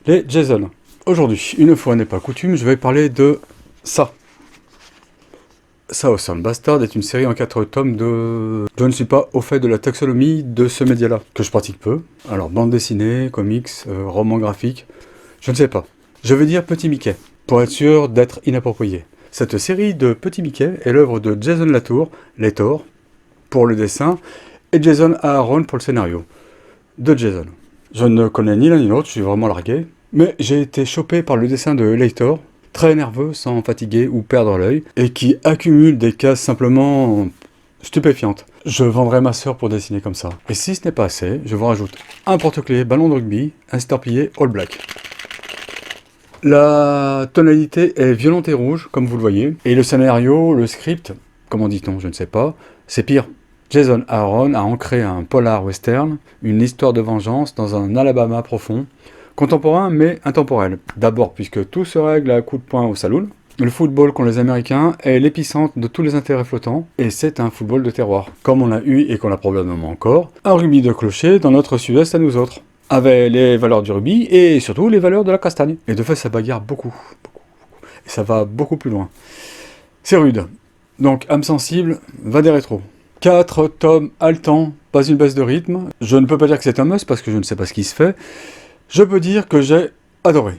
Les Jason. Aujourd'hui, une fois n'est pas coutume, je vais parler de ça. Southern Bastard est une série en 4 tomes de... Je ne suis pas au fait de la taxonomie de ce média-là, que je pratique peu. Alors, bande dessinée, comics, roman graphique, je ne sais pas. Je vais dire Petit Mickey, pour être sûr d'être inapproprié. Cette série de Petit Mickey est l'œuvre de Jason Latour, Lator, pour le dessin, et Jason Aaron pour le scénario. De Jason. Je ne connais ni l'un ni l'autre, je suis vraiment largué, mais j'ai été chopé par le dessin de Lator, très nerveux, sans fatiguer ou perdre l'œil, et qui accumule des cases simplement stupéfiantes. Je vendrai ma sœur pour dessiner comme ça. Et si ce n'est pas assez, je vous rajoute un porte-clés ballon de rugby, estampillé All Black. La tonalité est violente et rouge, comme vous le voyez, et le scénario, le script, comment dit-on, je ne sais pas, c'est pire. Jason Aaron a ancré un polar western, une histoire de vengeance dans un Alabama profond, contemporain mais intemporel. D'abord puisque tout se règle à coups de poing au saloon. Le football qu'ont les Américains est l'épicentre de tous les intérêts flottants, et c'est un football de terroir. Comme on l'a eu et qu'on l'a probablement encore, un rugby de clocher dans notre sud-est à nous autres. Avec les valeurs du rugby et surtout les valeurs de la castagne. Et de fait ça bagarre beaucoup. Et ça va beaucoup plus loin. C'est rude. Donc âme sensible, va des rétros. 4 tomes haletants, pas une baisse de rythme. Je ne peux pas dire que c'est un must parce que je ne sais pas ce qui se fait. Je peux dire que j'ai adoré.